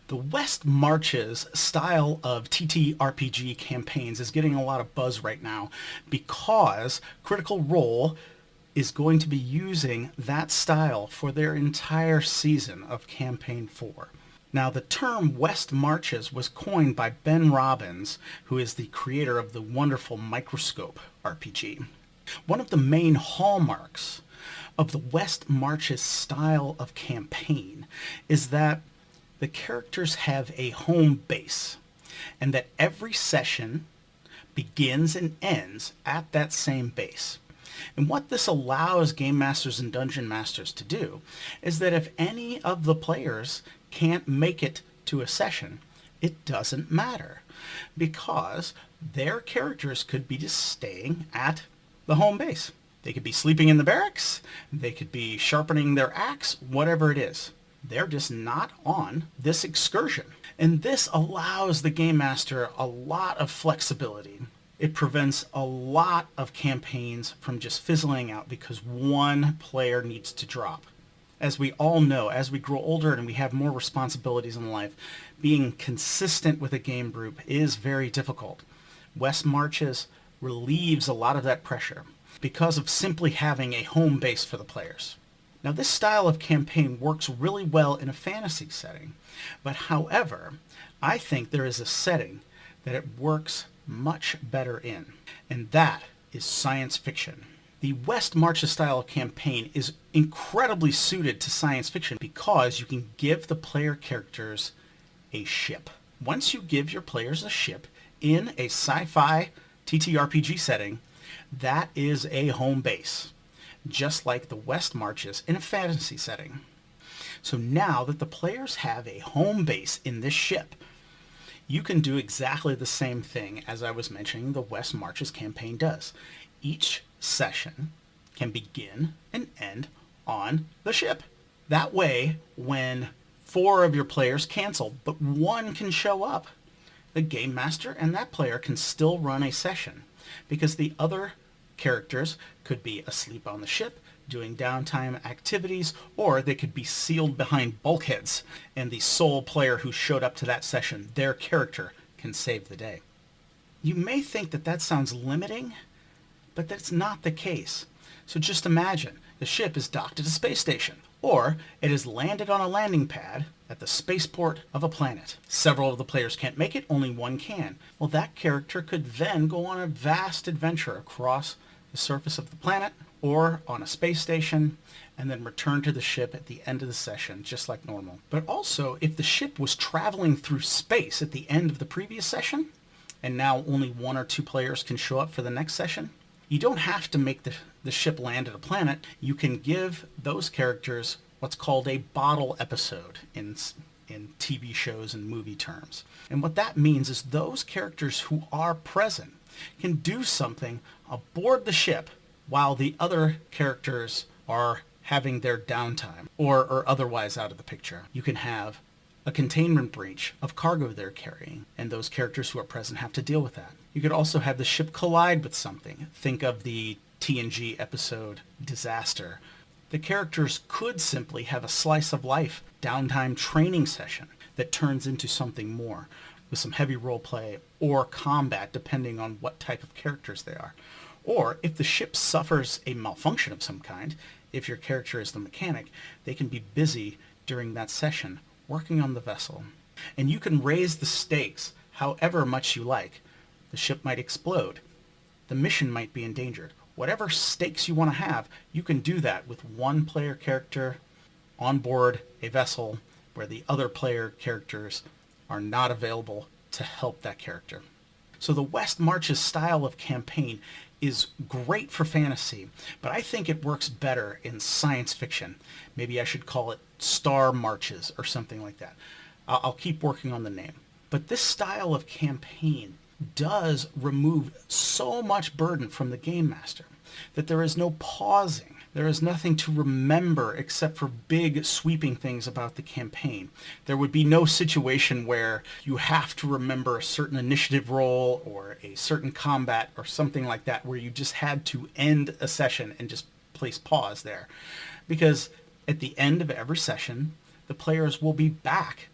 The West Marches style of TTRPG campaigns is getting a lot of buzz right now because Critical Role is going to be using that style for their entire season of Campaign 4. Now, the term West Marches was coined by Ben Robbins, who is the creator of the wonderful Microscope RPG. One of the main hallmarks of the West Marches style of campaign is that the characters have a home base, and that every session begins and ends at that same base. And what this allows Game Masters and Dungeon Masters to do is that if any of the players can't make it to a session, it doesn't matter, because their characters could be just staying at the home base. They could be sleeping in the barracks, they could be sharpening their axe, whatever it is. They're just not on this excursion. And this allows the Game Master a lot of flexibility. It prevents a lot of campaigns from just fizzling out because one player needs to drop. As we all know, as we grow older and we have more responsibilities in life, being consistent with a game group is very difficult. West Marches relieves a lot of that pressure because of simply having a home base for the players. Now, this style of campaign works really well in a fantasy setting, but however, I think there is a setting that it works much better in, and that is science fiction. The West Marches style of campaign is incredibly suited to science fiction because you can give the player characters a ship. Once you give your players a ship in a sci-fi TTRPG setting, that is a home base, just like the West Marches in a fantasy setting. So now that the players have a home base in this ship, you can do exactly the same thing as I was mentioning the West Marches campaign does. Each session can begin and end on the ship. That way, when 4 of your players cancel, but 1 can show up, the Game Master and that player can still run a session, because the other characters could be asleep on the ship, doing downtime activities, or they could be sealed behind bulkheads, and the sole player who showed up to that session, their character, can save the day. You may think that that sounds limiting, but that's not the case. So just imagine the ship is docked at a space station, or it has landed on a landing pad at the spaceport of a planet. Several of the players can't make it, only 1 can. Well, that character could then go on a vast adventure across the surface of the planet or on a space station, and then return to the ship at the end of the session, just like normal. But also, if the ship was traveling through space at the end of the previous session, and now only 1 or 2 players can show up for the next session, you don't have to make the ship land at a planet. You can give those characters what's called a bottle episode in TV shows and movie terms. And what that means is those characters who are present can do something aboard the ship while the other characters are having their downtime or otherwise out of the picture. You can have a containment breach of cargo they're carrying, and those characters who are present have to deal with that. You could also have the ship collide with something. Think of the TNG episode Disaster. The characters could simply have a slice of life downtime training session that turns into something more, with some heavy role play or combat, depending on what type of characters they are. Or if the ship suffers a malfunction of some kind, if your character is the mechanic, they can be busy during that session working on the vessel. And you can raise the stakes however much you like. The ship might explode. The mission might be endangered. Whatever stakes you want to have, you can do that with 1 player character on board a vessel where the other player characters are not available to help that character. So the West Marches style of campaign is great for fantasy, but I think it works better in science fiction. Maybe I should call it Star Marches or something like that. I'll keep working on the name. But this style of campaign does remove so much burden from the Game Master that there is no pausing. There is nothing to remember except for big sweeping things about the campaign. There would be no situation where you have to remember a certain initiative roll or a certain combat or something like that, where you just had to end a session and just place pause there. Because at the end of every session, the players will be back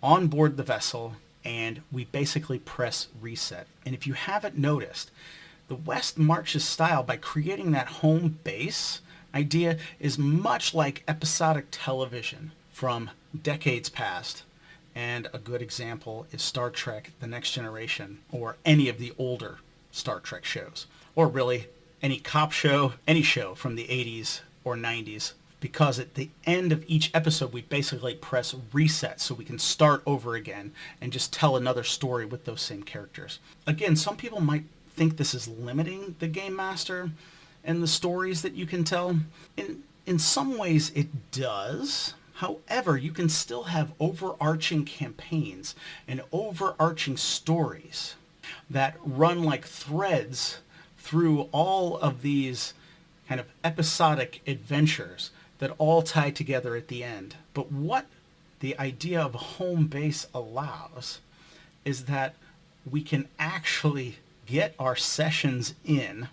on board the vessel, and we basically press reset. And if you haven't noticed, the West Marches style, by creating that home base idea, is much like episodic television from decades past. And a good example is Star Trek The Next Generation, or any of the older Star Trek shows, or really any cop show, any show from the 80s or 90s, because at the end of each episode we basically press reset so we can start over again and just tell another story with those same characters. Again, some people might think this is limiting the Game Master and the stories that you can tell. In some ways it does. However, you can still have overarching campaigns and overarching stories that run like threads through all of these kind of episodic adventures that all tie together at the end. But what the idea of home base allows is that we can actually get our sessions in,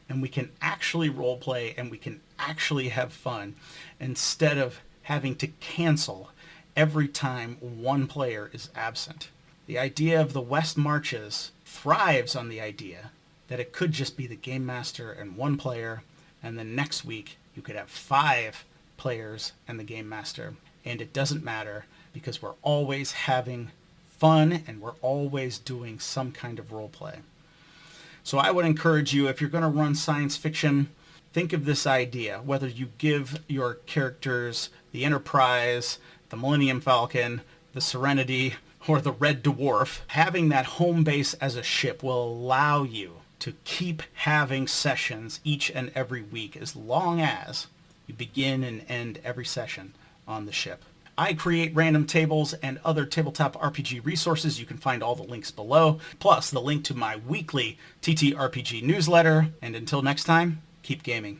and we can actually role play, and we can actually have fun, instead of having to cancel every time one player is absent. The idea of the West Marches thrives on the idea that it could just be the Game Master and one player, and then next week you could have 5 players and the Game Master, and it doesn't matter because we're always having fun and we're always doing some kind of role play. So I would encourage you, if you're going to run science fiction, think of this idea, whether you give your characters the Enterprise, the Millennium Falcon, the Serenity, or the Red Dwarf. Having that home base as a ship will allow you to keep having sessions each and every week, as long as you begin and end every session on the ship. I create random tables and other tabletop RPG resources. You can find all the links below, plus the link to my weekly TTRPG newsletter. And until next time, keep gaming.